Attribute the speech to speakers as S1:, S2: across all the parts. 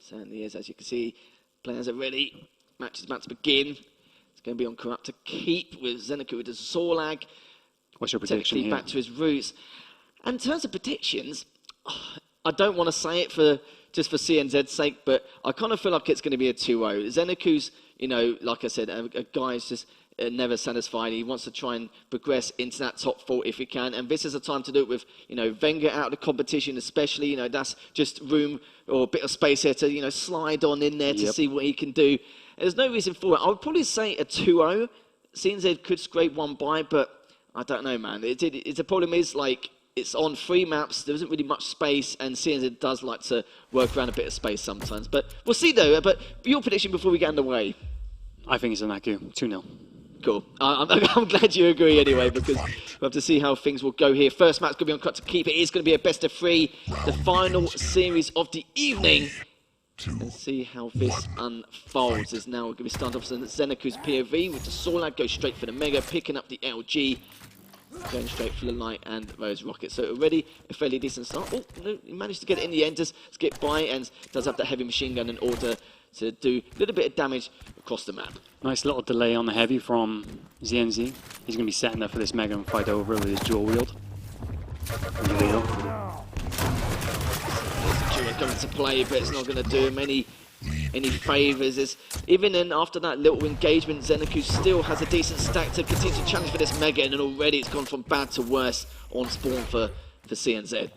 S1: Certainly is. As you can see, players are ready. Match is about to begin. It's going to be on Corrupt to keep with Zenaku with the Zorlag.
S2: What's your prediction here?
S1: Back to his roots. And in terms of predictions, I don't want to say it for just for CNZ's sake, but I kind of feel like it's going to be a 2-0. Zenaku's, you know, like I said, a guy who's just never satisfied. He wants to try and progress into that top 4 if he can. And this is a time to do it with, you know, Wenger out of the competition especially. You know, that's just room or a bit of space here to, you know, slide on in there to see what he can do. And there's no reason for it. I would probably say a 2-0. CNZ could scrape one by, but I don't know, man. The problem is, like, it's on 3 maps. There isn't really much space, and CNZ does like to work around a bit of space sometimes. But we'll see, though. But your prediction before we get underway?
S2: I think it's Zenaku, 2-0.
S1: Cool. I'm glad you agree anyway, because we'll have to see how things will go here. First match going to be on Cut to Keep. It is going to be a best of 3, the final series of the evening. And see how this unfolds. There's now going to be start off Zenaku's POV with the Zorlag, goes straight for the Mega, picking up the LG, going straight for the Light and those rockets. So already a fairly decent start. Oh, no, he managed to get it in the end, just get by, and does have that heavy machine gun in order to do a little bit of damage across the map.
S2: Nice little delay on the heavy from CNZ. He's going to be setting up for this Mega and fight over with his dual wield.
S1: Going to play, but it's not going to do him any favours. Even then, after that little engagement, Zenaku still has a decent stack to continue to challenge for this Mega, and then already it's gone from bad to worse on spawn for CNZ.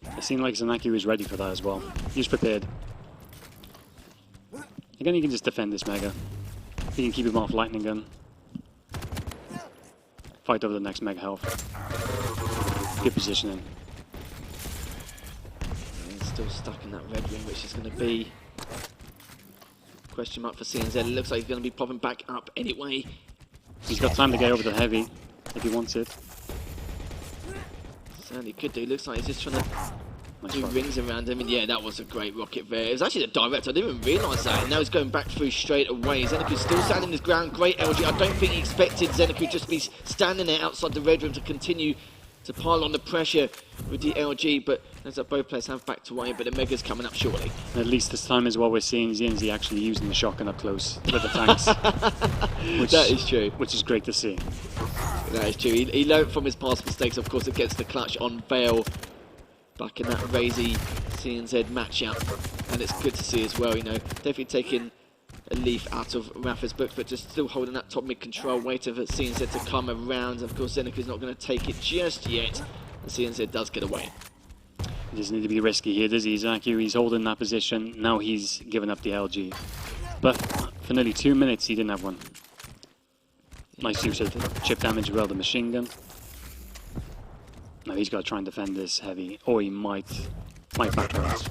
S2: It seemed like Zenaku was ready for that as well. He was prepared. Again, he can just defend this Mega. He can keep him off Lightning Gun. Fight over the next Mega health. Good positioning.
S1: Still stuck in that red ring, which is going to be question mark for CNZ. It looks like he's going to be popping back up anyway.
S2: He's got time to get over the heavy if he wants it.
S1: Certainly could do. Looks like he's just trying to do rings around him. And yeah, that was a great rocket there. It was actually the direct. I didn't even realise that. And now he's going back through straight away. Zenaku's still standing his ground. Great LG. I don't think he expected Zenaku just to be standing there outside the red room to continue to pile on the pressure with the LG, but as both players have backed away, but the Mega's coming up shortly.
S2: At least this time as well, we're seeing CNZ actually using the shotgun up close with the tanks.
S1: That is true.
S2: Which is great to see.
S1: That is true. He learned from his past mistakes, of course, against the clutch on Vale back in that crazy CNZ matchup. And it's good to see as well, you know, definitely taking a leaf out of Rafa's book, but just still holding that top mid control, waiting for CNZ to come around. Of course, Zenaku's not going to take it just yet, and CNZ does get away.
S2: He doesn't need to be risky here, does he, Zenaku? He's holding that position. Now he's given up the LG. But for nearly 2 minutes, he didn't have one. Nice use of chip damage as well, the machine gun. Now he's got to try and defend this heavy, or he might backwards.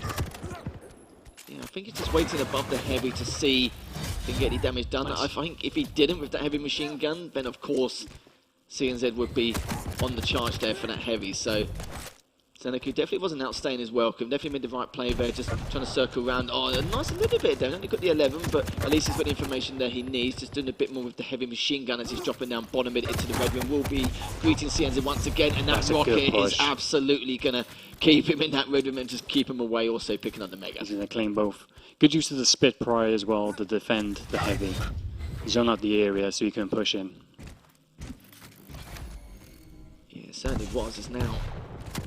S1: Yeah, I think he's just waiting above the heavy to see if he can get any damage done. Nice. I think if he didn't with that heavy machine gun, then of course CNZ would be on the charge there for that heavy. So Zenaku definitely wasn't outstaying his welcome. Definitely made the right play there, just trying to circle around. Oh, a nice little bit there. Only got the 11, but at least he's got the information there he needs. Just doing a bit more with the heavy machine gun as he's dropping down bottom mid into the red room. Will be greeting CNZ once again, and that rocket is absolutely going to keep him in that red room and just keep him away, also picking up the Mega.
S2: He's going to claim both. Good use of the spit prior as well to defend the heavy. Zone out the area so he can push in.
S1: Yeah, it certainly was. Is now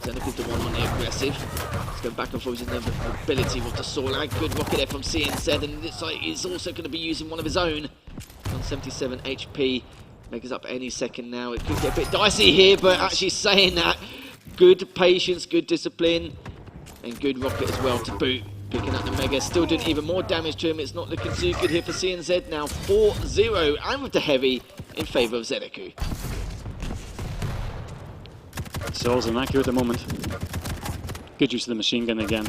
S1: Zenaku's the one on the aggressive. He's going back and forth with his ability with the Zorlag. Good rocket there from CNZ, and it looks like he's also going to be using one of his own. On 77 HP. Mega's up any second now. It could get a bit dicey here, but actually saying that, good patience, good discipline, and good rocket as well to boot. Picking up the Mega, still doing even more damage to him. It's not looking too good here for CNZ. Now 4-0, and with the heavy in favour of Zenaku.
S2: So Zenaku at the moment. Good use of the machine gun again.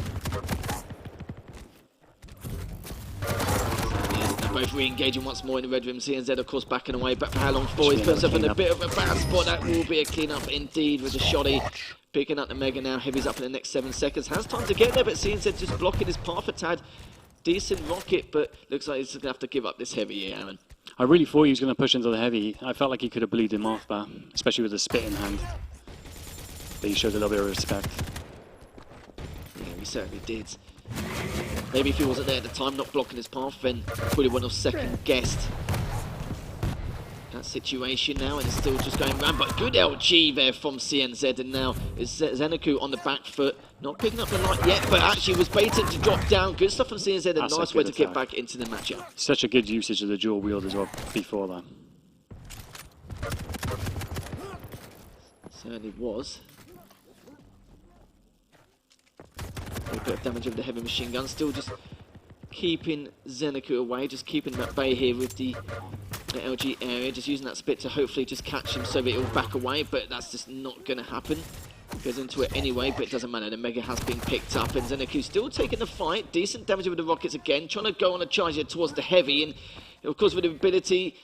S1: They're both re-engaging once more in the red room. CNZ, of course, backing away. Back for how long for? He's put himself in a bit of a bad spot. That will be a clean-up indeed with the shoddy. Picking up the Mega now. Heavy's up in the next 7 seconds. Has time to get there, but CNZ just blocking his path a tad. Decent rocket, but looks like he's going to have to give up this heavy here, Aaron.
S2: I really thought he was going to push into the heavy. I felt like he could have bleed him off there, especially with the spit in hand. But he showed a little bit of respect.
S1: Yeah, he certainly did. Maybe if he wasn't there at the time, not blocking his path, then probably wouldn't have second-guessed that situation now, and it's still just going around. But good LG there from CNZ, and now is Zenaku on the back foot, not picking up the light yet, but actually was baited to drop down. Good stuff from CNZ, a nice way to get back into the matchup.
S2: Such a good usage of the dual wield as well before that.
S1: Certainly was. A bit of damage with the heavy machine gun, still just keeping Zenaku away, just keeping him at bay here with the LG area, just using that spit to hopefully just catch him so that he'll back away, but that's just not going to happen. Goes into it anyway, but it doesn't matter. The Mega has been picked up, and Zenaku still taking the fight. Decent damage with the rockets again, trying to go on a charge here towards the heavy, and of course with the ability,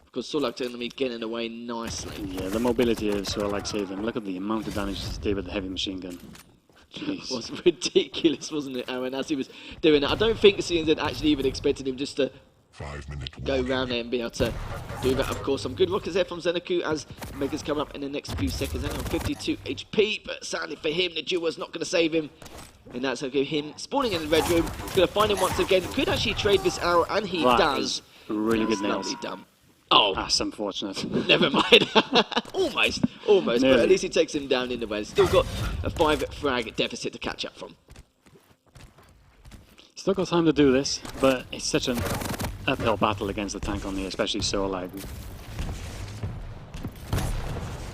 S1: because Solak going to be getting away nicely.
S2: Yeah, the mobility of Solak saved him. Look at the amount of damage he did with the heavy machine gun.
S1: It was ridiculous, wasn't it, Aaron, as he was doing it. I don't think CNZ actually even expected him just to go around there and be able to do that. Of course, some good rockets there from Zenaku as Mega's coming up in the next few seconds. Only on 52 HP, but sadly for him, the duel's not going to save him. And that's going to give him spawning in the red room. He's going to find him once again. Could actually trade this arrow, and he does.
S2: Really good nails.
S1: Lovely done. Oh,
S2: that's unfortunate.
S1: Never mind. almost. Nearly. But at least he takes him down in the way. Still got a 5 frag deficit to catch up from.
S2: Still got time to do this, but it's such an uphill battle against the tank on here, especially Solag.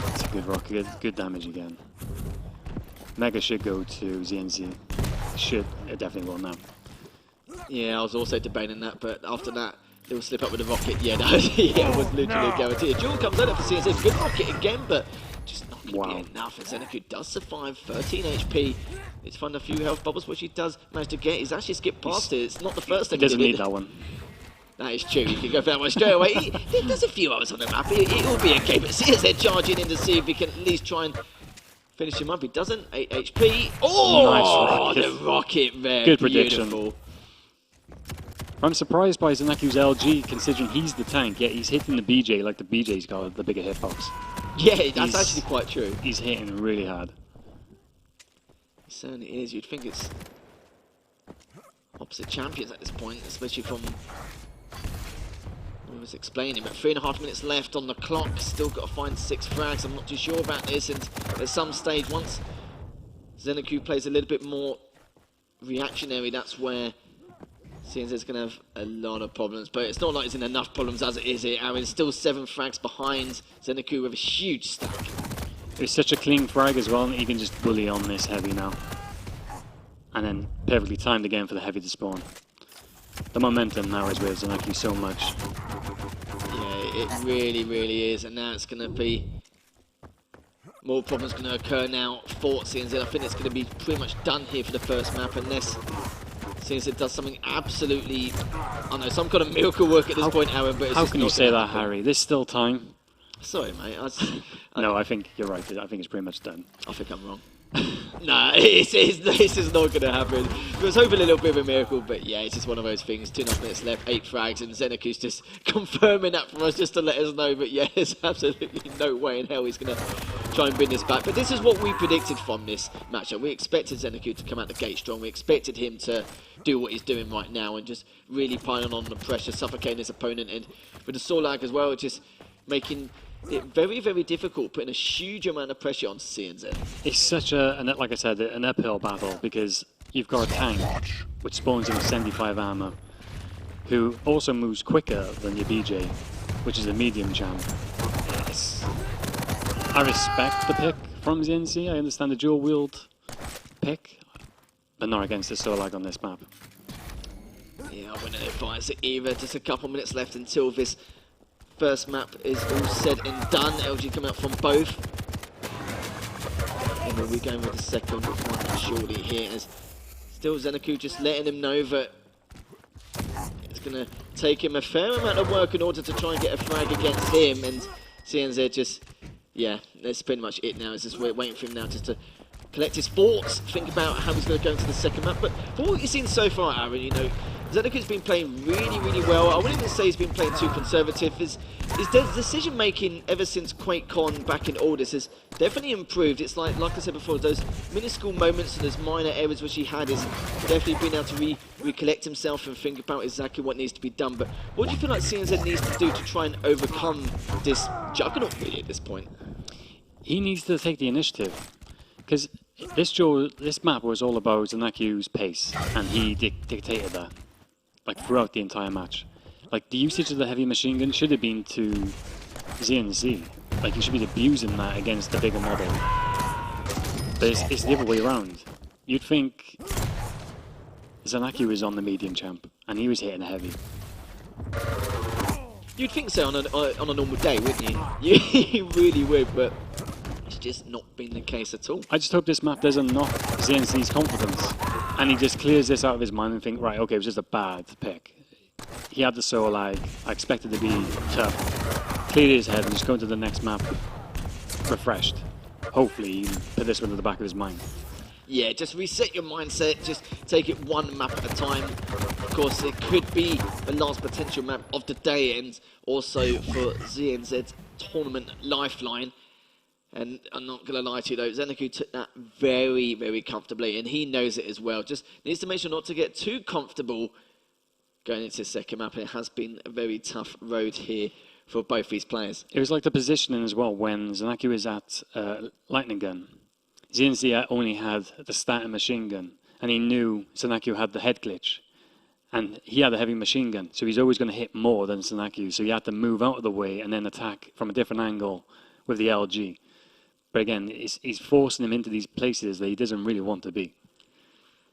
S2: It's a good rocket, good damage again. Mega should go to ZNZ. It definitely will now.
S1: Yeah, I was also debating that, but after that, they will slip up with a rocket. Yeah, no, yeah, it was literally a guarantee. A duel comes out for CNZ. Good rocket again, but just not going to be enough. And Zenaku does survive, 13 HP. It's found a few health bubbles, which he does manage to get. He's actually skipped past it. It's not the first thing
S2: he doesn't need that one.
S1: That is true. You can go for that one straight away. There's a few others on the map. It will be okay. But CNZ charging in to see if he can at least try and finish him up. He doesn't. 8 HP. Oh, nice. The rocket there.
S2: Good
S1: Beautiful.
S2: prediction. I'm surprised by Zenaku's LG, considering he's the tank, yet he's hitting the BJ like the BJ's got the bigger hitbox.
S1: Yeah, that's actually quite true.
S2: He's hitting really hard.
S1: He certainly is. You'd think it's opposite champions at this point, especially from what I was explaining. But 3.5 minutes left on the clock. Still got to find 6 frags. I'm not too sure about this. And at some stage, once Zenaku plays a little bit more reactionary, that's where CNZ's going to have a lot of problems, but it's not like it's in enough problems as it is here. Aaron's still 7 frags behind Zenaku with a huge stack.
S2: It's such a clean frag as well, and he can just bully on this heavy now. And then perfectly timed again for the heavy to spawn. The momentum now is with Zenaku so much.
S1: Yeah, it really, really is, and now it's going to be more problems going to occur now for CNZ. I think it's going to be pretty much done here for the first map, unless CNZ does something absolutely, I don't know, some kind of miracle work at this point, Aaron, but it's
S2: how
S1: just
S2: can you say that, Harry? There's still time.
S1: Sorry, mate.
S2: No, I think you're right. I think it's pretty much done.
S1: I think I'm wrong. Nah, this is not going to happen. I was hoping a little bit of a miracle, but yeah, it's just one of those things. 2.5 minutes left, 8 frags, and Zenaku's just confirming that for us just to let us know. But yeah, there's absolutely no way in hell he's going to try and bring this back. But this is what we predicted from this matchup. We expected Zenaku to come out the gate strong. We expected him to do what he's doing right now and just really piling on the pressure, suffocating his opponent. And with the Solag as well, just making it very, very difficult, putting a huge amount of pressure on CNZ.
S2: It's such a, like I said, an uphill battle, because you've got a tank which spawns in with 75 armor, who also moves quicker than your BJ, which is a medium champ. I respect the pick from ZNC. I understand the dual wield pick, but not against the Solag on this map.
S1: Yeah, I wouldn't advise it either. Just a couple minutes left until this first map is all said and done. LG coming out from both. And then we're going with the second one surely here. As still Zenaku just letting him know that it's going to take him a fair amount of work in order to try and get a frag against him. And CNZ just, yeah, that's pretty much it now. It's just we're waiting for him now just to collect his thoughts, think about how he's going to go into the second map. But for what you've seen so far, Aaron, you know, Zenaku's been playing really well. I wouldn't even say he's been playing too conservative. His decision making ever since QuakeCon back in August has definitely improved. It's like I said before, those minuscule moments and those minor errors which he had is definitely been able to recollect himself and think about exactly what needs to be done. But what do you feel like CNZ needs to do to try and overcome this juggernaut really at this point?
S2: He needs to take the initiative, because this map was all about Zenaku's pace, and he dictated that, like, throughout the entire match. Like, the usage of the heavy machine gun should have been to CNZ. Like, you should be abusing that against the bigger model. But it's the other way around. You'd think Zenaku was on the medium champ, and he was hitting heavy.
S1: You'd think so on a normal day, wouldn't you? You really would, but it's just not been the case at all.
S2: I just hope this map doesn't knock CNC's confidence, and he just clears this out of his mind and think, right, okay, it was just a bad pick. He had the soul lag, I expected to be tough. Cleared his head and just go into the next map refreshed. Hopefully he can put this one to the back of his mind.
S1: Yeah, just reset your mindset, just take it one map at a time. Of course, it could be the last potential map of the day, and also for CNZ's tournament lifeline. And I'm not going to lie to you though, Zenaku took that very comfortably, and he knows it as well. Just needs to make sure not to get too comfortable going into the second map. It has been a very tough road here for both these players.
S2: It was like the positioning as well. When Zenaku was at Lightning Gun, CNZ only had the starting machine gun, and he knew Zenaku had the head glitch, and he had a heavy machine gun, so he's always going to hit more than Zenaku, so he had to move out of the way and then attack from a different angle with the LG. But again, he's forcing him into these places that he doesn't really want to be.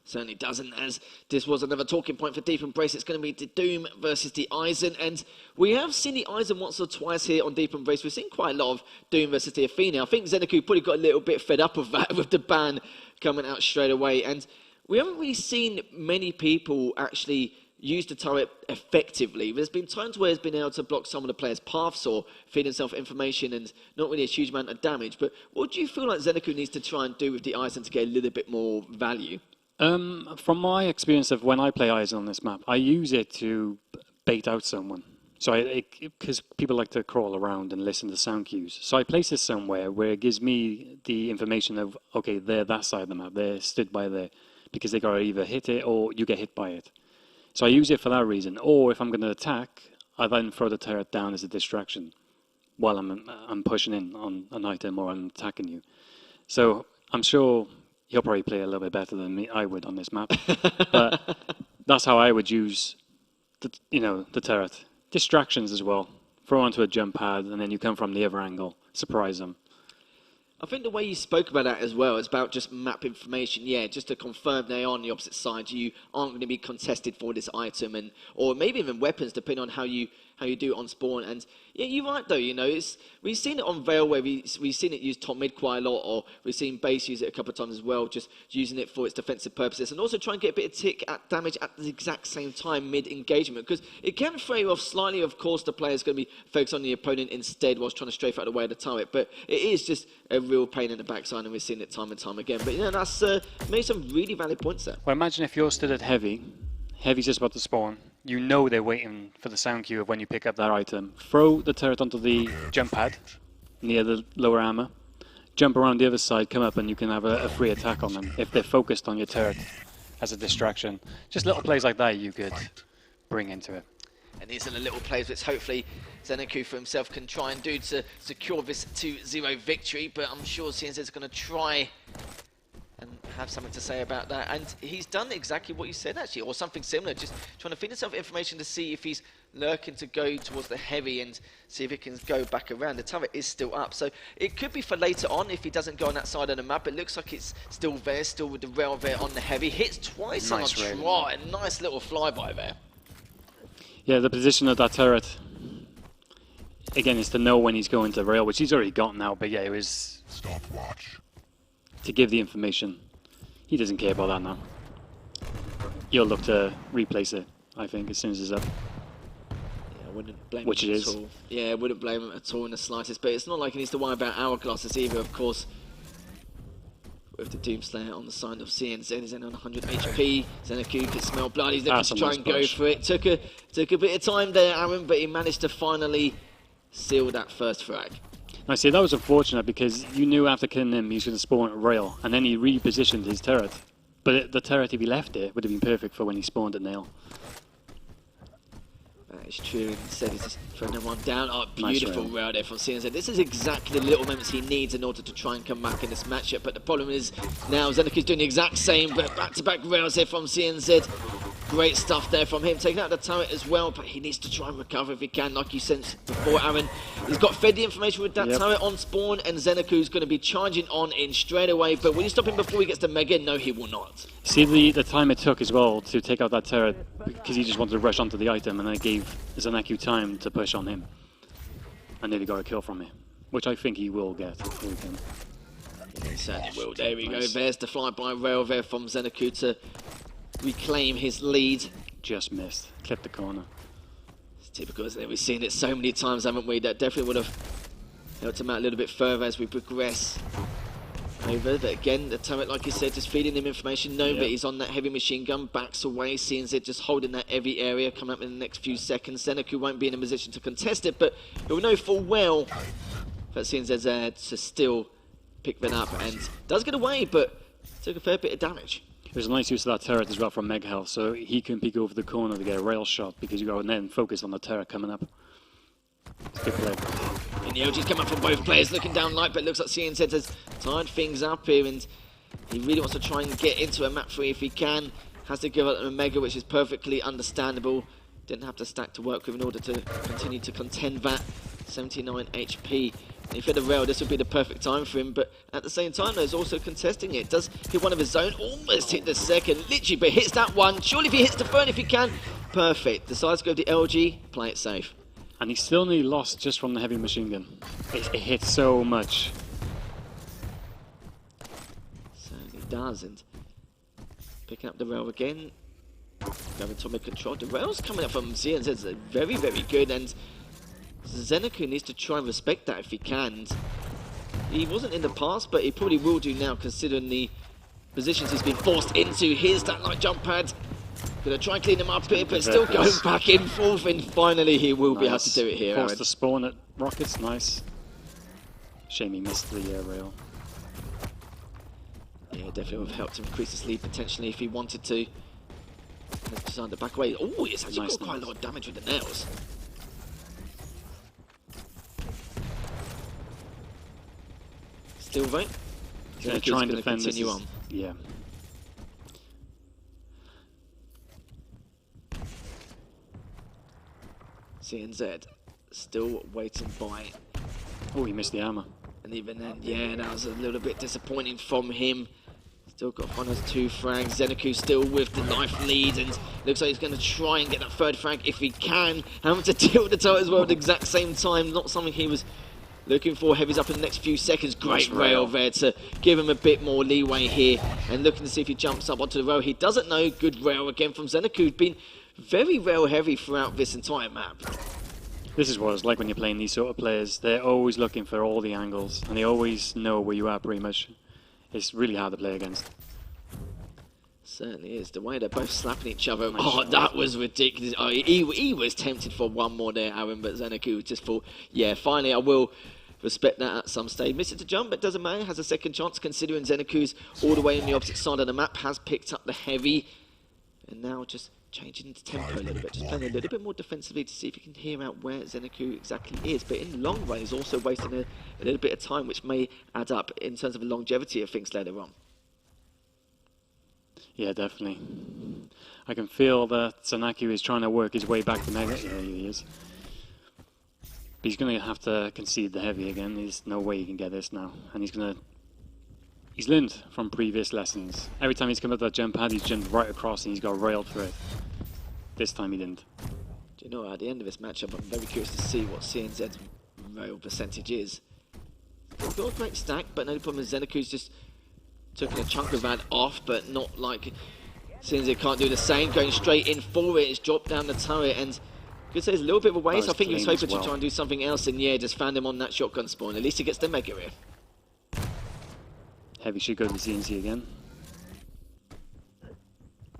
S1: Certainly doesn't, as this was another talking point for Deep Embrace. It's going to be the Doom versus the Eisen, and we have seen the Eisen once or twice here on Deep Embrace. We've seen quite a lot of Doom versus the Athena. I think Zenaku probably got a little bit fed up of that with the ban coming out straight away, and we haven't really seen many people actually use the turret effectively. There's been times where it's been able to block some of the players' paths or feed himself information and not really a huge amount of damage. But what do you feel like Zenaku needs to try and do with the Eisen to get a little bit more value?
S2: From my experience of when I play Eisen on this map, I use it to bait out someone. So because people like to crawl around and listen to sound cues. So I place it somewhere where it gives me the information of, okay, they're that side of the map, they're stood by there, because they got to either hit it or you get hit by it. So I use it for that reason. Or if I'm going to attack, I then throw the turret down as a distraction while I'm pushing in on an item or I'm attacking you. So I'm sure he'll probably play a little bit better than I would on this map. But that's how I would use the turret. Distractions as well. Throw onto a jump pad and then you come from the other angle. Surprise them.
S1: I think the way you spoke about that as well is about just map information. Yeah, just to confirm they are on the opposite side. You aren't going to be contested for this item, and or maybe even weapons, depending on how you do it on spawn. And yeah, you're right though. We've seen it on Veil where we've seen it use top mid quite a lot, or we've seen base use it a couple of times as well, just using it for its defensive purposes, and also try and get a bit of tick at damage at the exact same time mid engagement, because it can throw you off slightly. Of course, the player's going to be focused on the opponent instead whilst trying to strafe out the way of the turret, but it is just a real pain in the backside, and we've seen it time and time again. But that's made some really valid points there.
S2: Well, imagine if you're stood at heavy's just about to spawn. You know they're waiting for the sound cue of when you pick up that item. Throw the turret onto the jump pad near the lower armor. Jump around the other side, come up, and you can have a free attack on them if they're focused on your turret as a distraction. Just little plays like that you could bring into it.
S1: And these are the little plays which hopefully Zenaku for himself can try and do to secure this 2-0 victory. But I'm sure CNZ is going to try and have something to say about that. And he's done exactly what you said, actually, or something similar. Just trying to feed himself information to see if he's lurking to go towards the heavy and see if he can go back around. The turret is still up, so it could be for later on if he doesn't go on that side of the map. It looks like it's still there, still with the rail there on the heavy. Hits twice on a try. A nice little flyby there.
S2: Yeah, the position of that turret, again, is to know when he's going to rail, which he's already got now, but yeah, it was
S3: stopwatch
S2: to give the information. He doesn't care about that now. He'll look to replace it, I think, as soon as it's up.
S1: Yeah, I wouldn't blame
S2: which
S1: him
S2: it
S1: at
S2: is.
S1: all. Yeah, I wouldn't blame him at all in the slightest, but it's not like he needs to worry about hourglasses either, of course. with the Doomslayer on the side of CNZ. He's in on 100 HP. Zenaku can smell blood. He's looking to try and go for it. Took a bit of time there, Aaron, but he managed to finally seal that first frag.
S2: I see, that was unfortunate because you knew after killing him he was going to spawn at rail, and then he repositioned his turret. But the turret, if he left it, would have been perfect for when he spawned at nail.
S1: That is true. Instead, he's just throwing them one down. Oh, beautiful nice rail there from CNZ. This is exactly the little moments he needs in order to try and come back in this matchup. But the problem is now Zenaku's doing the exact same, but back-to-back rails here from CNZ. Great stuff there from him, taking out the turret as well, but he needs to try and recover if he can, like you said before, Aaron. He's got fed the information with that turret on spawn, and Zenaku's going to be charging on in straight away, but will you stop him before he gets to Mega? No, he will not.
S2: See the time it took as well to take out that turret, because he just wanted to rush onto the item, and then it gave Zenaku time to push on him. And nearly got a kill from me, which I think he will get. Here we go.
S1: Yeah, he certainly will. There we go. There's the fly-by rail there from Zenaku to reclaim his lead.
S2: Just missed. Clipped the corner.
S1: It's typical, isn't it? We've seen it so many times, haven't we? That definitely would have helped him out a little bit further as we progress over. But again, the turret, like you said, just feeding him information. Knowing that he's on that heavy machine gun, backs away. CNZ just holding that heavy area, coming up in the next few seconds. Zenaku won't be in a position to contest it, but he'll know full well that CNZ's there to still pick that up. And does get away, but took a fair bit of damage.
S2: There's a nice use of that turret as well from Meg Health, so he can peek over the corner to get a rail shot because you go and then focus on the turret coming up. It's good play.
S1: And the LG's come up from both players, looking down light, but it looks like CNZ has tied things up here, and he really wants to try and get into a map 3 if he can. Has to give up a Mega, which is perfectly understandable. Didn't have to stack to work with in order to continue to contend that. 79 HP. If he had a rail, this would be the perfect time for him, but at the same time, he's also contesting it. Does hit one of his own, almost hit the second, literally, but hits that one. Surely if he hits the third, if he can, perfect. Decides to go to the LG, play it safe.
S2: And he still nearly lost just from the heavy machine gun. It hits so much.
S1: Certainly does, and picking up the rail again. Going atomic control. The rail's coming up from CNZ is very, very good, and Zenaku needs to try and respect that if he can. He wasn't in the past, but he probably will do now, considering the positions he's been forced into. Here's that light jump pad. Gonna try and clean him up here, but still going back and forth, and finally he will be able to do it here.
S2: Forced to spawn at rockets, nice. Shame he missed the rail.
S1: Yeah, definitely would have helped him increase his lead potentially if he wanted to. Let's decide to back away. Oh, it's actually got quite a lot of damage with the nails. Still though,
S2: gonna try and defend this.
S1: Continue on.
S2: Yeah.
S1: CNZ still waiting by.
S2: Oh, he missed the armor.
S1: And even then, yeah, that was a little bit disappointing from him. Still got one of 2 frags. Zenaku still with the knife lead, and looks like he's going to try and get that 3rd frag if he can. Having to tilt the turret as well at the exact same time. Not something he was looking for. Heavy's up in the next few seconds. Great rail there to give him a bit more leeway here. And looking to see if he jumps up onto the rail. He doesn't know. Good rail again from Zenaku. Been very rail heavy throughout this entire map.
S2: This is what it's like when you're playing these sort of players. They're always looking for all the angles, and they always know where you are pretty much. It's really hard to play against.
S1: Certainly is. The way they're both slapping each other. Oh, that was ridiculous. Oh, he was tempted for one more there, Aaron, but Zenaku just thought, yeah, finally I will respect that at some stage. Missed it to jump, but doesn't matter. Has a second chance, considering Zenaku's all the way on the opposite side of the map. Has picked up the heavy. And now just changing the tempo a little bit. Just playing a little bit more defensively to see if you can hear out where Zenaku exactly is. But in long run, he's also wasting a little bit of time, which may add up in terms of the longevity of things later on.
S2: Yeah, definitely. I can feel that Zenaku is trying to work his way back to Mega. Yeah, he is. But he's going to have to concede the heavy again. There's no way he can get this now. And he's learned from previous lessons. Every time he's come up that jump pad, he's jumped right across and he's got railed for it. This time he didn't.
S1: Do you know, at the end of this matchup, I'm very curious to see what CNZ's rail percentage is. They've got a great stack, but the only problem is Zenaku's just taking a chunk of that off, but not like CNZ can't do the same. Going straight in for it, it's dropped down the turret, and could say it's a little bit of a waste. I think he was hoping to try and do something else, and yeah, just found him on that shotgun spawn. At least he gets the Mega here.
S2: Heavy should go to the CNC again.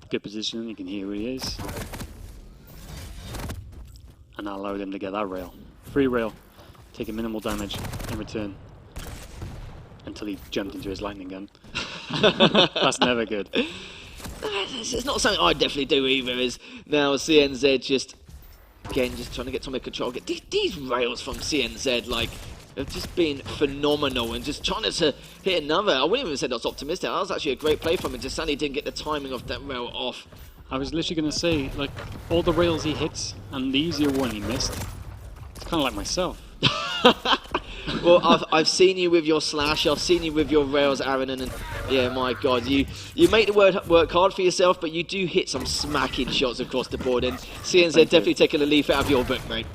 S2: Good position, you can hear who he is. And that allowed him to get that rail. Free rail, taking minimal damage in return. Until he jumped into his lightning gun. That's never good.
S1: It's not something I definitely do either, is now CNZ just trying to get Tommy control. These rails from CNZ, like, have just been phenomenal, and just trying to hit another. I wouldn't even say that's optimistic. That was actually a great play from him. Just sadly didn't get the timing of that rail off.
S2: I was literally going to say, like, all the rails he hits and the easier one he missed, it's kind of like myself.
S1: Well, I've seen you with your slash, I've seen you with your rails, Aaron, and yeah, my God, you make the work hard for yourself, but you do hit some smacking shots across the board, and CNZ definitely taking a leaf out of your book, mate.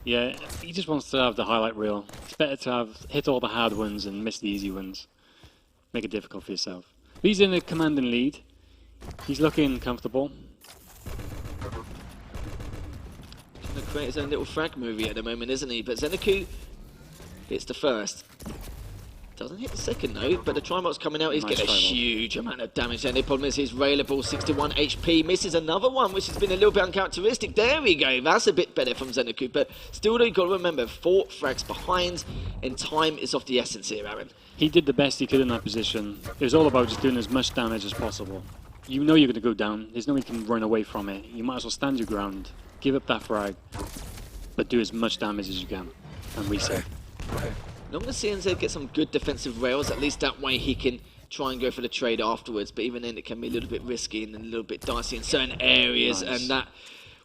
S2: Yeah, he just wants to have the highlight reel. It's better to have hit all the hard ones and miss the easy ones. Make it difficult for yourself. But he's in a commanding lead. He's looking comfortable.
S1: Trying to create his own little frag movie at the moment, isn't he? But Zenaku hits the first. Doesn't hit the second though, but the Trimot's coming out. He's getting a huge amount of damage there. The problem is he's railable, 61 HP. Misses another one, which has been a little bit uncharacteristic. There we go. That's a bit better from Zenaku, but still though, you've got to remember, 4 frags behind, and time is of the essence here, Aaron.
S2: He did the best he could in that position. It was all about just doing as much damage as possible. You know you're going to go down. There's no way you can run away from it. You might as well stand your ground, give up that frag, but do as much damage as you can, and reset.
S1: Long as CNZ get some good defensive rails, at least that way he can try and go for the trade afterwards. But even then, it can be a little bit risky and a little bit dicey in certain areas. Nice. And that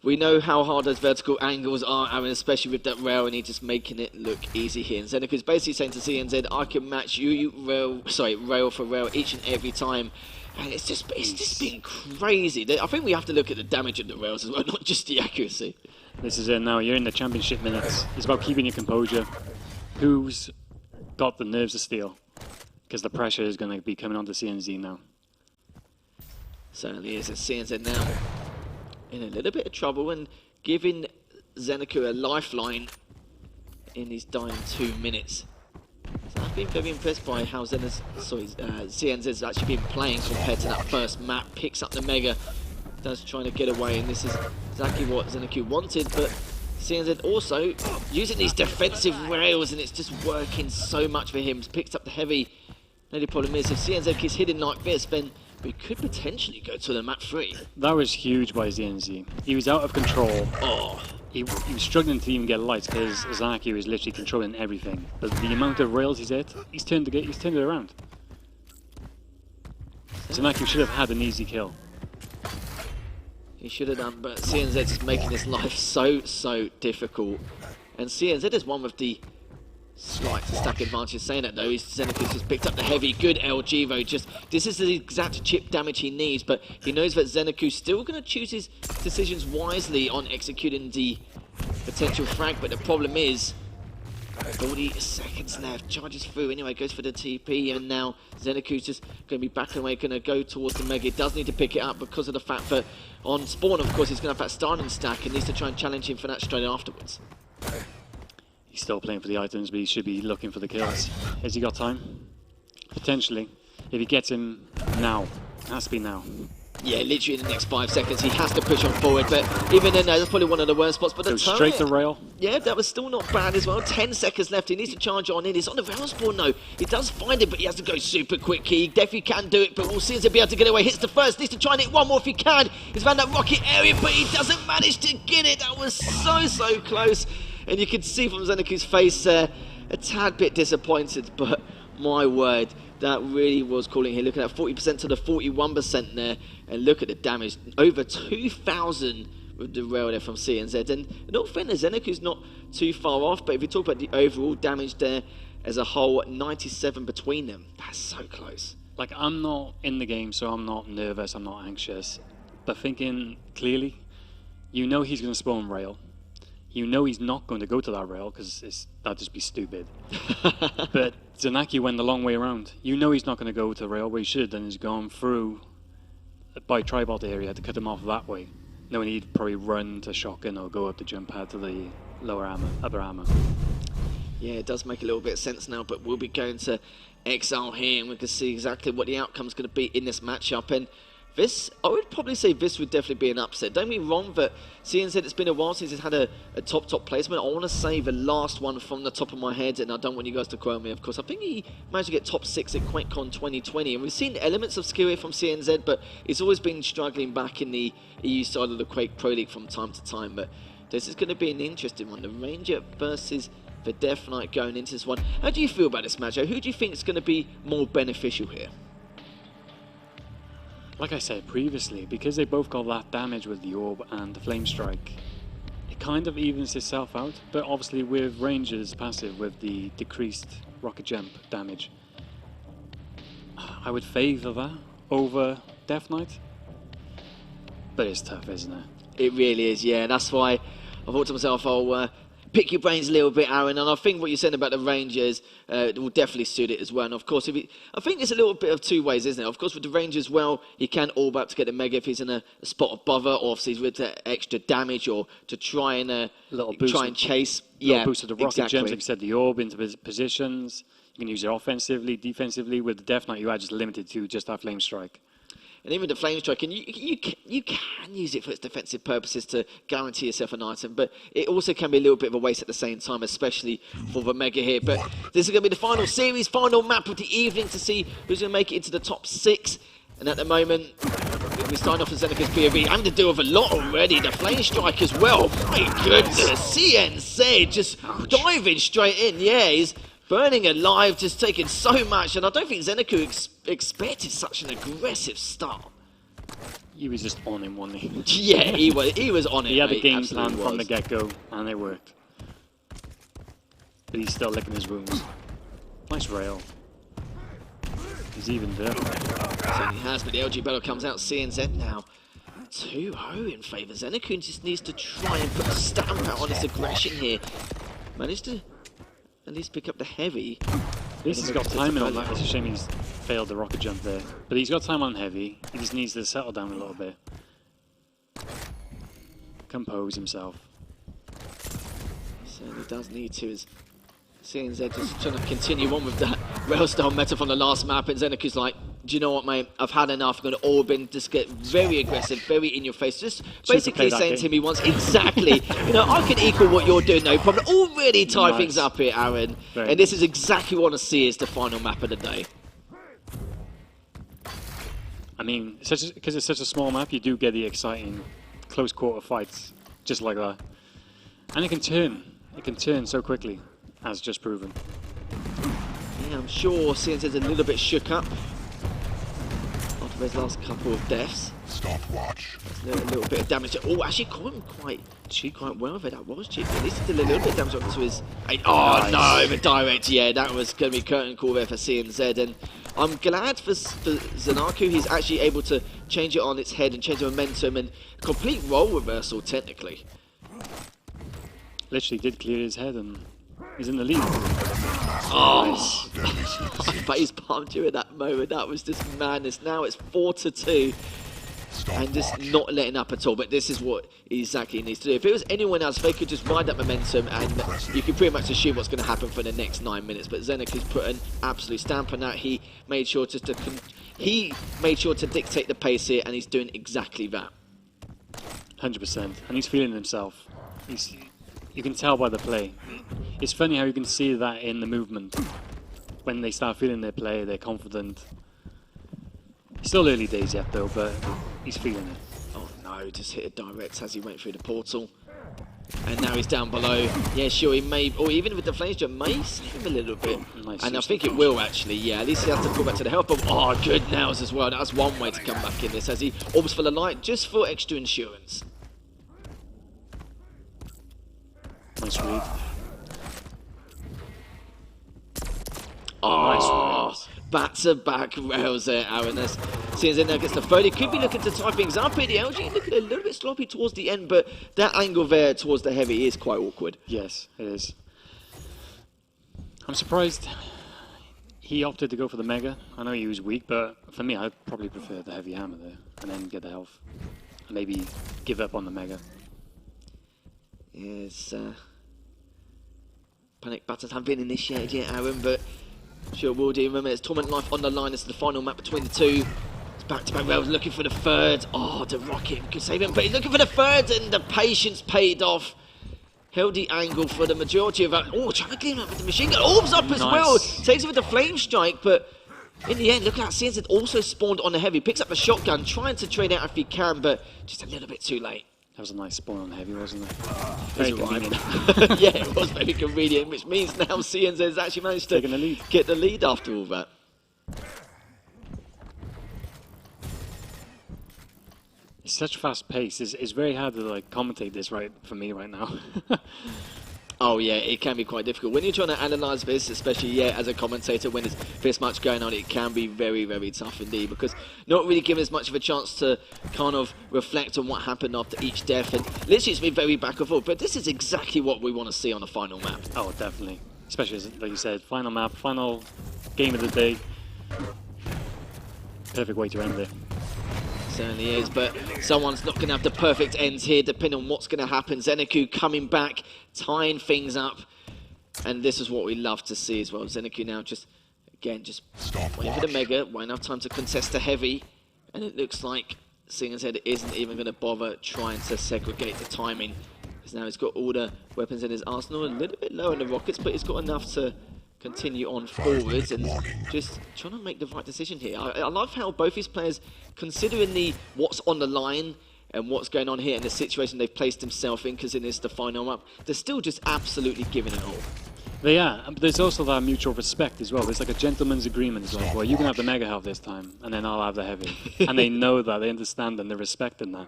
S1: we know how hard those vertical angles are, Aaron, especially with that rail, and he's just making it look easy here. And Zenaku's basically saying to CNZ, I can match you rail for rail each and every time. And it's just been crazy. I think we have to look at the damage of the rails as well, not just the accuracy.
S2: This is it now. You're in the championship minutes. It's about keeping your composure. Who's got the nerves of steel? Because the pressure is going to be coming onto CNZ now.
S1: Certainly is. It's CNZ now in a little bit of trouble and giving Zenaku a lifeline in his dying 2 minutes. So I've been very impressed by how CNZ's actually been playing compared to that first map. Picks up the Mega, does trying to get away, and this is exactly what Zenaku wanted, but CNZ also using these defensive rails, and it's just working so much for him. He's picked up the heavy. The only problem is if CNZ keeps hitting like this, then we could potentially go to the map 3.
S2: That was huge by CNZ. He was out of control.
S1: Oh.
S2: He was struggling to even get lights because Zenaku was literally controlling everything. But the amount of rails he's hit, he's turned it around. Zenaku should have had an easy kill.
S1: He should have done, but CNZ is making his life so difficult. And CNZ is one with the slight stack advantage. Saying that though, Zenaku's just picked up the heavy, good LG though. Just this is the exact chip damage he needs, but he knows that Zenaku's still going to choose his decisions wisely on executing the potential frag. But the problem is, 40 seconds left. Charges through anyway, goes for the TP, and now Zenaku's just going to be backing away, going to go towards the Mega. He does need to pick it up because of the fact that on spawn, of course, he's going to have that starting stack and needs to try and challenge him for that straight afterwards.
S2: He's still playing for the items, but he should be looking for the kills. Has he got time? Potentially. If he gets him now. It has to be now.
S1: Yeah, literally in the next 5 seconds, he has to push on forward, but even then, that's probably one of the worst spots. But
S2: go straight to rail.
S1: Yeah, that was still not bad as well. 10 seconds left, he needs to charge on in. He's on the rail spawn though. He does find it, but he has to go super quick. He definitely can do it, but we'll see if he'll be able to get away. Hits the first, needs to try and hit one more if he can. He's found that rocket area, but he doesn't manage to get it. That was so close. And you can see from Zenaku's face there, a tad bit disappointed, but my word, that really was calling here. Looking at 40% to the 41% there, and look at the damage. Over 2,000 with the rail there from CNZ. And in all fairness, Zenaku's not too far off, but if you talk about the overall damage there as a whole, 97 between them. That's so close.
S2: Like, I'm not in the game, so I'm not nervous, I'm not anxious. But thinking clearly, you know he's going to spawn rail. You know he's not going to go to that rail because that'd just be stupid. But Zenaku went the long way around. You know he's not going to go to the rail. What he should have done is gone through by tribot area to cut him off that way. Knowing he'd probably run to shotgun or go up the jump pad to the lower armor, upper armor.
S1: Yeah, it does make a little bit of sense now, but we'll be going to Exile here, and we can see exactly what the outcome's going to be in this matchup. And this, I would probably say this would definitely be an upset. Don't be wrong, but CNZ, it's been a while since it's had a top placement. I want to say the last one from the top of my head, and I don't want you guys to quote me, of course. I think he managed to get top 6 at QuakeCon 2020, and we've seen elements of skill here from CNZ, but it's always been struggling back in the EU side of the Quake Pro League from time to time. But this is going to be an interesting one. The Ranger versus the Death Knight going into this one. How do you feel about this match? Who do you think is going to be more beneficial here?
S2: Like I said previously, because they both got that damage with the Orb and the Flame Strike, it kind of evens itself out. But obviously with Ranger's passive, with the decreased rocket jump damage, I would favour that over Death Knight. But it's tough, isn't it?
S1: It really is, yeah. That's why I thought to myself, I'll pick your brains a little bit, Aaron, and I think what you're saying about the Rangers will definitely suit it as well. And of course, I think it's a little bit of two ways, isn't it? Of course, with the Rangers, well, he can orb up to get the Mega if he's in a spot of bother, or if he's with the extra damage, or to try and chase.
S2: Yeah, boost of the rocket gems, like you said, the Orb into positions. You can use it offensively, defensively. With the Death Knight, you are just limited to just that Flame Strike.
S1: And even the Flame Strike, and you can use it for its defensive purposes to guarantee yourself an item, but it also can be a little bit of a waste at the same time, especially for the Mega here. But this is going to be the final series, final map of the evening to see who's going to make it into the top 6. And at the moment, we start off with Zenaku's POV, and to do with a lot already. The Flame Strike as well. My goodness, CNZ just diving straight in. Yeah, he's burning alive, just taking so much, and I don't think Zenaku expected such an aggressive start.
S2: He was just on him, wasn't he?
S1: Yeah, he was on it.
S2: He had a game plan from the get-go, and it worked. But he's still licking his wounds. Nice rail. He's even there.
S1: So he has, but the LG battle comes out. CNZ now 2-0 in favour. Zenaku just needs to try and put a stamp out on his aggression here. Managed to at least pick up the heavy.
S2: At least he's got timing on that. It's a shame he's failed the rocket jump there. But he's got time on heavy. He just needs to settle down a little bit. Compose himself.
S1: He certainly does need to. As CNZ just trying to continue on with that rail style meta from the last map, and Zenaku's like, do you know what, mate? I've had enough. I'm going to orb in, just get very aggressive, very in your face. Just basically saying to me once, exactly, you know, I can equal what you're doing, no problem. Already tie things up here, Aaron. And this is exactly what I see as the final map of the day.
S2: I mean, because it's such a small map, you do get the exciting close quarter fights, just like that. And it can turn. It can turn so quickly, as just proven.
S1: Yeah, I'm sure CNZ's a little bit shook up after those last couple of deaths.
S3: Stopwatch.
S1: A little bit of damage. Oh, actually caught him quite well there. That was cheap. At least he did a little bit of damage onto his... Oh, no, the direct. Yeah, that was going to be curtain call there for CNZ. And I'm glad for Zenaku, he's actually able to change it on its head and change the momentum and complete role reversal, technically.
S2: Literally did clear his head and he's in the lead.
S1: Oh, nice. But he's pumped you at that moment. That was just madness. Now it's 4-2. And just not letting up at all. But this is what exactly he needs to do. If it was anyone else, they could just ride that momentum and you can pretty much assume what's going to happen for the next 9 minutes. But Zenaku's put an absolute stamp on that. He made sure to dictate the pace here, and he's doing exactly that.
S2: 100%. And he's feeling himself. You can tell by the play. It's funny how you can see that in the movement. When they start feeling their play, they're confident. Still early days yet though, but he's feeling it.
S1: Oh no, just hit a direct as he went through the portal. And now he's down below. Yeah, sure, he may, or even with the flames jump, may save him a little bit.
S2: Nice. And
S1: I think it will actually, yeah. At least he has to pull back to the health bomb. Oh, good nails as well. That's one way to come back in this, as he orbs for the light, just for extra insurance.
S2: Nice read.
S1: Oh, nice back-to-back rails there, Aaron. CNZ now gets the third. He could be looking to tie things up here. The LG looking a little bit sloppy towards the end, but that angle there towards the heavy is quite awkward.
S2: Yes, it is. I'm surprised he opted to go for the Mega. I know he was weak, but for me, I'd probably prefer the heavy hammer there, and then get the health. And maybe give up on the Mega.
S1: Yes, panic buttons haven't been initiated yet, Aaron, but Sure will do. Remember, it's Torment Life on the line. This is the final map between the two. It's back-to-back rails looking for the third. Oh, the rocket could save him, but he's looking for the third, and the patience paid off. Held the angle for the majority of that. Oh, trying to clean up with the machine gun. Orbs up as well. Takes it with the flame strike, but in the end, look at that. CNZ also spawned on the heavy. Picks up the shotgun, trying to trade out if he can, but just a little bit too late.
S2: That was a nice spawn on heavy, wasn't it?
S1: Very convenient. Yeah, it was very convenient, which means now CNZ has actually managed to get the lead after all that.
S2: It's such fast pace. It's very hard to like commentate this for me right now.
S1: Oh yeah, it can be quite difficult. When you're trying to analyse this, especially as a commentator, when there's this much going on, it can be very, very tough indeed, because not really given as much of a chance to kind of reflect on what happened after each death, and literally it's been very back and forth, but this is exactly what we want to see on the final map.
S2: Oh, definitely. Especially, like you said, final map, final game of the day. Perfect way to end it.
S1: Certainly is, but someone's not going to have the perfect ends here, depending on what's going to happen. Zenaku coming back, tying things up, and this is what we love to see as well. Zenaku now just waiting for the mega, won't have time to contest the heavy, and it looks like CNZ isn't even going to bother trying to segregate the timing, because now he's got all the weapons in his arsenal, a little bit low on the rockets, but he's got enough to continue on forwards and just trying to make the right decision here. I love how both these players, considering what's on the line and what's going on here and the situation they've placed themselves in, because it is the final map, they're still just absolutely giving it all.
S2: They are, but there's also that mutual respect as well. There's like a gentleman's agreement as well. Well, you can have the mega health this time, and then I'll have the heavy. And they know that, they understand, and they're respecting that.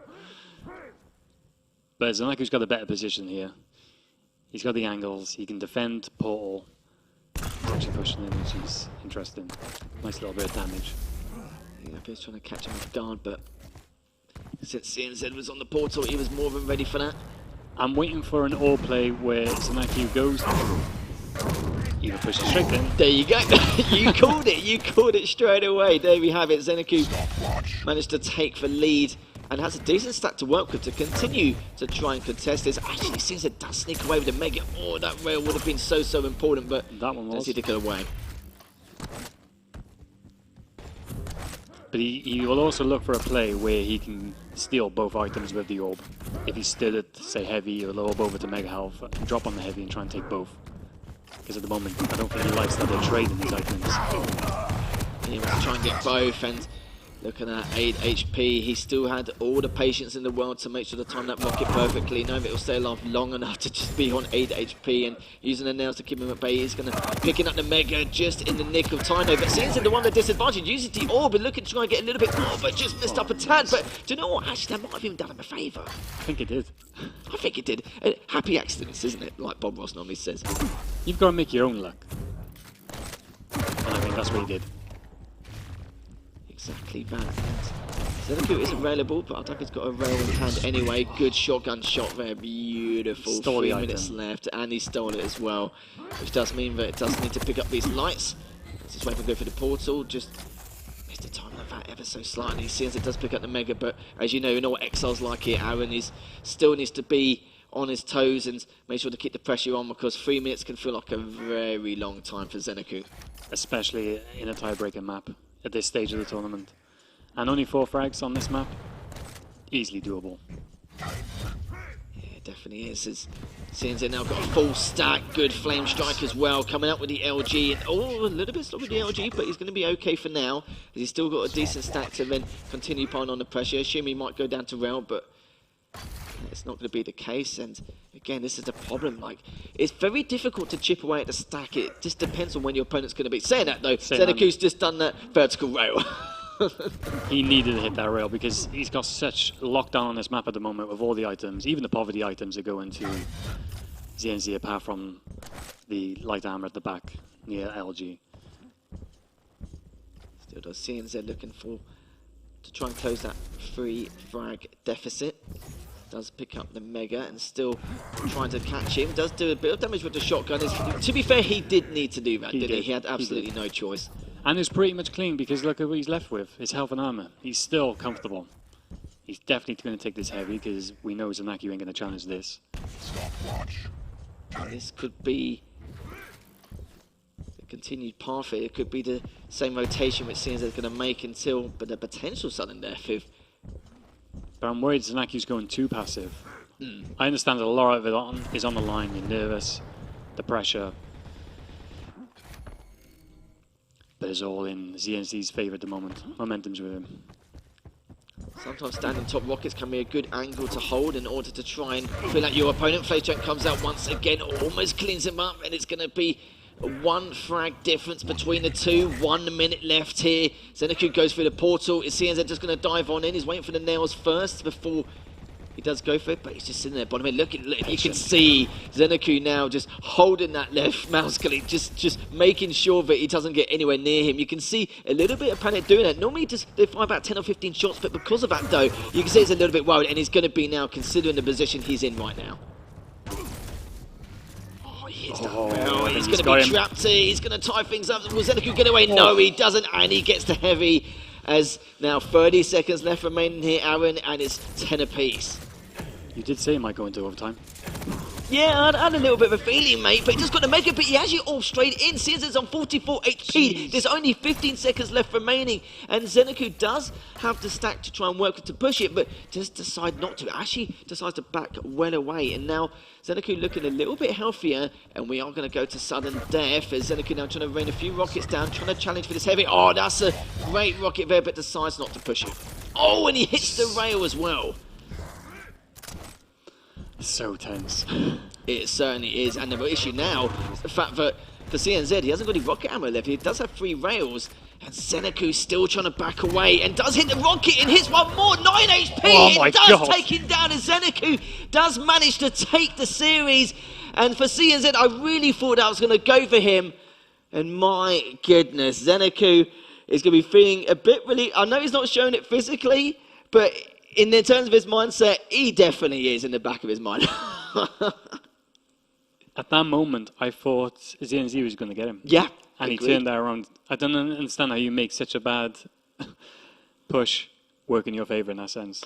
S2: But Zenaku's got a better position here. He's got the angles, he can defend portal. He's actually pushing in, which is interesting. Nice little bit of damage.
S1: Yeah, he's trying to catch him off guard, but since CNZ was on the portal, he was more than ready for that.
S2: I'm waiting for an all play where Zenaku goes. Either pushes straight in.
S1: There you go. You called it. You called it straight away. There we have it. Zenaku managed to take the lead and has a decent stack to work with to continue to try and contest this. Actually, seems it does sneak away with the mega. Oh, that rail would have been so important, but
S2: that one was.
S1: He took it away.
S2: But he will also look for a play where he can steal both items with the orb. If he stood at, say, heavy, or orb over to mega health, drop on the heavy and try and take both. Because at the moment, I don't think he likes that they're trading these items.
S1: He wants to try and get both, and looking at 8 HP, he still had all the patience in the world to make sure to time that rocket perfectly. Know that he'll stay alive long enough to just be on 8 HP, and using the nails to keep him at bay. He's going to picking up the mega just in the nick of time, though. But CNZ the one at disadvantage, uses the orb and looking to try and get a little bit more, but just missed up a tad. But do you know what? Actually, that might have even done him a favour.
S2: I think it did.
S1: I think it did. Happy accidents, isn't it? Like Bob Ross normally says.
S2: You've got to make your own luck. And I think that's what he did.
S1: Exactly that. Zenaku is available, but I think he's got a rail in hand anyway. Good shotgun shot there, beautiful.
S2: Stole
S1: 3
S2: the
S1: minutes
S2: item.
S1: left, and he stole it as well, which does mean that it does need to pick up these lights. Just wait for go for the portal, just missed the time of that ever so slightly. CNZ does pick up the mega, but as you know what Exile's like here. Aaron is still needs to be on his toes and make sure to keep the pressure on, because 3 minutes can feel like a very long time for Zenaku.
S2: Especially in a tiebreaker map at this stage of the tournament. And only 4 frags on this map. Easily doable.
S1: Yeah, it definitely is. As CNZ now got a full stack, good flame strike as well, coming up with the LG. And, oh, a little bit slow with the LG, but he's going to be okay for now, as he's still got a decent stack to then continue piling on the pressure. Assume he might go down to rail, but it's not going to be the case. And again, this is the problem. Like, it's very difficult to chip away at the stack. It just depends on when your opponent's going to be. Saying that though, Zenaku's just done that vertical rail.
S2: He needed to hit that rail because he's got such lockdown on this map at the moment with all the items, even the poverty items that go into CNZ, apart from the light armor at the back near LG.
S1: Still does CNZ looking to try and close that 3 frag deficit. Does pick up the mega and still trying to catch him. Does do a bit of damage with the shotgun. To be fair, he did need to do that, didn't he? He had absolutely no choice.
S2: And it's pretty much clean because look at what he's left with. His health and armor. He's still comfortable. He's definitely going to take this heavy because we know Zenaku ain't going to challenge this.
S1: And this could be the continued path here. It could be the same rotation which CNZ is going to make until but the potential sudden death.
S2: But I'm worried Zenaku's going too passive. I understand that a lot of it is on the line. You're nervous, the pressure. But it's all in CNZ's favour at the moment. Momentum's with him.
S1: Sometimes standing top rockets can be a good angle to hold in order to try and feel like your opponent. Flashjunk comes out once again, almost cleans him up, and it's going to be one frag difference between the two. 1 minute left here. Zenaku goes through the portal. Is CNZ just going to dive on in? He's waiting for the nails first before he does go for it, but he's just sitting there. Bottom look, you can see Zenaku now just holding that left mouse click, just making sure that he doesn't get anywhere near him. You can see a little bit of panic doing that. Normally they fire about 10 or 15 shots, but because of that though, you can see he's a little bit worried, and he's going to be now considering the position he's in right now. Oh, he hits that well. He's going to be trapped here. He's going to tie things up. Will Zenaku get away? No, he doesn't, and he gets the heavy. As now 30 seconds left remaining here, Aaron, and it's 10 apiece.
S2: You did say he might go into overtime.
S1: Yeah, I had a little bit of a feeling, mate, but he just got to make it, but he has you all straight in. CNZ's on 44 HP. Jeez. There's only 15 seconds left remaining, and Zenaku does have the stack to try and work to push it, but just decide not to. Actually decides to back well away, and now Zenaku looking a little bit healthier, and we are going to go to sudden death as Zenaku now trying to rain a few rockets down, trying to challenge for this heavy. Oh, that's a great rocket there, but decides not to push it. Oh, and he hits the rail as well.
S2: So tense.
S1: It certainly is, and the issue now is the fact that for CNZ, he hasn't got any rocket ammo left. He does have 3 rails, and Zenaku's still trying to back away and does hit the rocket and hits one more. 9 HP.
S2: Oh my God.
S1: Take him down, and Zenaku does manage to take the series. And for CNZ, I really thought I was going to go for him, and my goodness, Zenaku is going to be feeling a bit relieved. I know he's not showing it physically, but in terms of his mindset, he definitely is in the back of his mind.
S2: At that moment, I thought CNZ was going to get him.
S1: Yeah,
S2: and
S1: agreed.
S2: He turned that around. I don't understand how you make such a bad push work in your favour in that sense.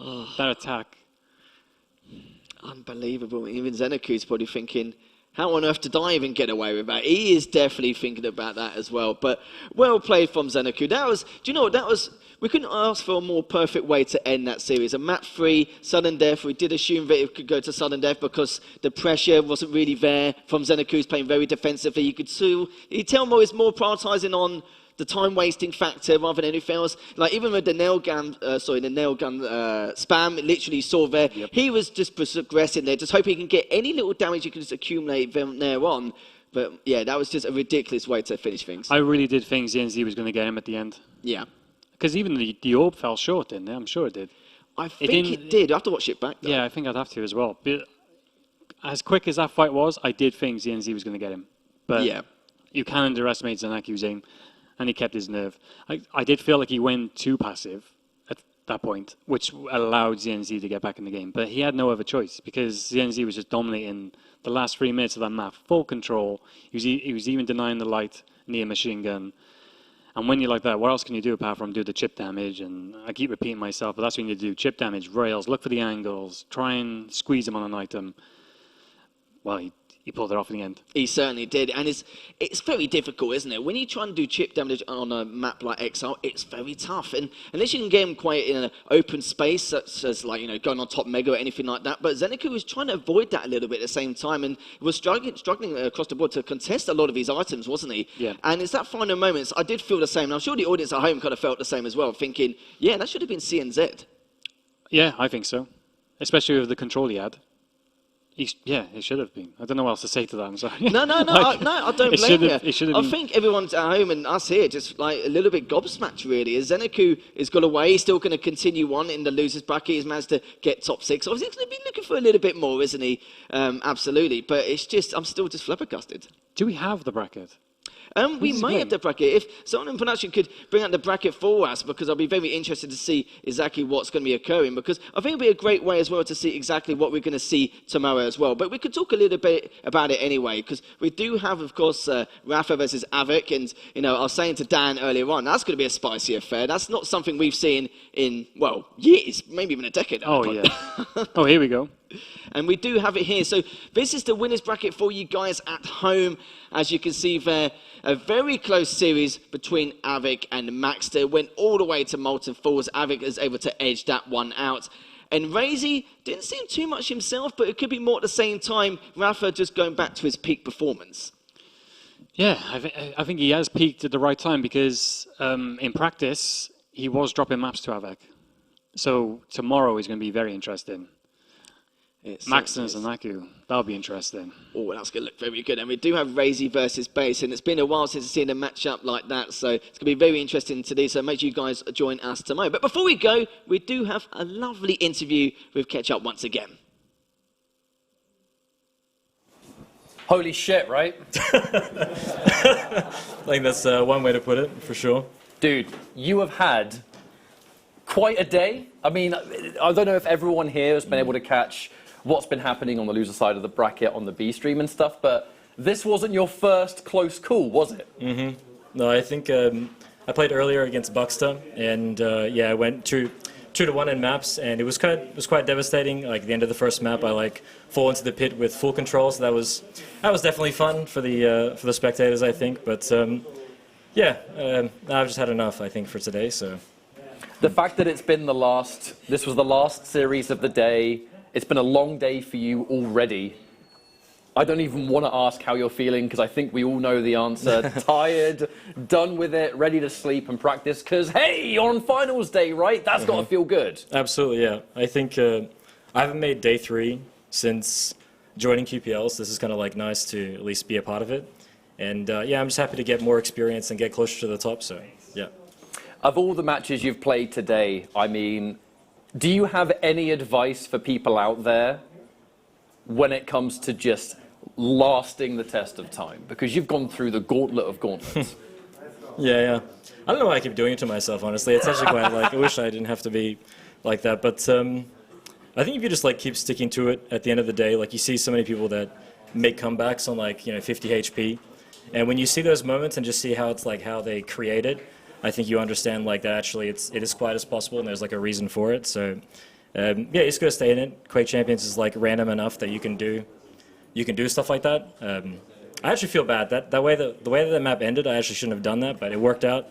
S2: That attack.
S1: Unbelievable. Even Zenaku's probably thinking, how on earth did I even get away with that? He is definitely thinking about that as well. But well played from Zenaku. That was, do you know what, that was, we couldn't ask for a more perfect way to end that series. A map 3, sudden death. We did assume that it could go to sudden death because the pressure wasn't really there from Zenaku, who's playing very defensively. You could see, you tell more is more prioritising on the time wasting factor rather than anything else. Like even with the nail gun, spam, literally saw there, he was just progressing there, just hoping he can get any little damage you can just accumulate from there on. But yeah, that was just a ridiculous way to finish things.
S2: I really did think CNZ was going to get him at the end.
S1: Yeah.
S2: Because even the orb fell short, didn't it? I'm sure it did.
S1: I think it did. I have to watch it back, though.
S2: Yeah, I think I'd have to as well. But as quick as that fight was, I did think CNZ was going to get him. But yeah, you can underestimate Zenaku's aim, and he kept his nerve. I did feel like he went too passive at that point, which allowed CNZ to get back in the game. But he had no other choice because CNZ was just dominating the last 3 minutes of that map, full control. He was even denying the light near machine gun. And when you're like that, what else can you do apart from do the chip damage? And I keep repeating myself, but that's what you need to do. Chip damage, rails, look for the angles, try and squeeze them on an item. Well, he pulled it off in the end. He
S1: certainly did. And it's very difficult, isn't it? When you try and do chip damage on a map like XL, it's very tough. And unless you can get him quite in an open space, such as like, you know, going on top Mega or anything like that. But Zenaku was trying to avoid that a little bit at the same time and was struggling across the board to contest a lot of his items, wasn't he?
S2: Yeah.
S1: And it's that final moments, I did feel the same. And I'm sure the audience at home kind of felt the same as well, thinking, yeah, that should have been CNZ.
S2: Yeah, I think so. Especially with the control he had. Yeah, it should have been. I don't know what else to say to that. I'm sorry.
S1: No, I don't blame you. I think everyone's at home and us here just like a little bit gobsmacked, really. As Zenaku has got away, he's still going to continue on in the losers bracket. He's managed to get top 6. Obviously, he's going to be looking for a little bit more, isn't he? Absolutely. But it's just, I'm still just flabbergasted.
S2: Do we have the bracket?
S1: We might have the bracket. If someone in production could bring out the bracket for us, because I'll be very interested to see exactly what's going to be occurring, because I think it'll be a great way as well to see exactly what we're going to see tomorrow as well. But we could talk a little bit about it anyway, because we do have, of course, Rafa versus Avik, and, you know, I was saying to Dan earlier on, that's going to be a spicy affair. That's not something we've seen in, well, years, maybe even a decade.
S2: Oh, yeah. Oh, here we go.
S1: And we do have it here. So this is the winners bracket for you guys at home. As you can see there, a very close series between Avik and Maxter. Went all the way to Molten Falls. Avik is able to edge that one out. And Razy didn't seem too much himself, but it could be more at the same time. Rafa just going back to his peak performance.
S2: Yeah, I think he has peaked at the right time because in practice, he was dropping maps to Avik. So tomorrow is going to be very interesting. Max and Zenaku, that'll be interesting.
S1: Oh, that's going to look very good. And we do have Razy versus Base, and it's been a while since I've seen a matchup like that, so it's going to be very interesting today, so make sure you guys join us tomorrow. But before we go, we do have a lovely interview with Ketchup once again.
S3: Holy shit, right?
S4: I think that's one way to put it, for sure.
S3: Dude, you have had quite a day. I mean, I don't know if everyone here has been able to catch what's been happening on the loser side of the bracket on the B stream and stuff, but this wasn't your first close call, was it?
S4: Mm-hmm. No, I think I played earlier against Buxton, and yeah, I went 2-1 in maps, and it was quite devastating. Like, at the end of the first map, I fall into the pit with full control, so that was definitely fun for the spectators, I think. But yeah, I've just had enough, I think, for today. So
S3: the fact that this was the last series of the day. It's been a long day for you already. I don't even want to ask how you're feeling because I think we all know the answer. Tired, done with it, ready to sleep and practice because, hey, you're on finals day, right? That's got to feel good.
S4: Absolutely, yeah. I think I haven't made day 3 since joining QPL, so this is kind of nice to at least be a part of it. And yeah, I'm just happy to get more experience and get closer to the top, so yeah.
S3: Of all the matches you've played today, I mean, do you have any advice for people out there when it comes to just lasting the test of time? Because you've gone through the gauntlet of gauntlets.
S4: Yeah. I don't know why I keep doing it to myself, honestly. It's actually quite I wish I didn't have to be like that. But I think if you just keep sticking to it at the end of the day, you see so many people that make comebacks on 50 HP. And when you see those moments and just see how it's how they create it, I think you understand that actually it is quite as possible and there's a reason for it. So yeah, you just gotta stay in it. Quake Champions is random enough that you can do stuff like that. I actually feel bad the way that the map ended. I actually shouldn't have done that, but it worked out.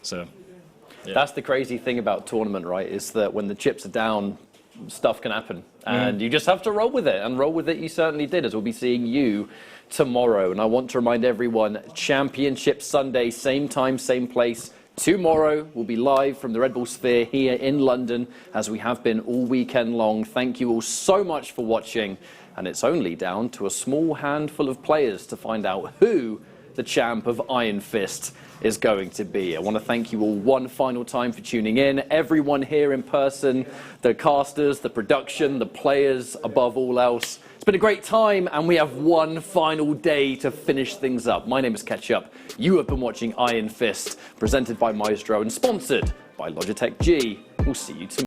S4: So yeah.
S3: That's the crazy thing about tournament, right? Is that when the chips are down, stuff can happen, and you just have to roll with it. And roll with it, you certainly did. As we'll be seeing you tomorrow. And I want to remind everyone: Championship Sunday, same time, same place. Tomorrow we'll be live from the Red Bull Sphere here in London, as we have been all weekend long. Thank you all so much for watching. And it's only down to a small handful of players to find out who the champ of IronFist is going to be. I want to thank you all one final time for tuning in. Everyone here in person, the casters, the production, the players, above all else. It's been a great time, and we have one final day to finish things up. My name is Ketchup. You have been watching IronFist, presented by Myztro and sponsored by Logitech G. We'll see you tomorrow.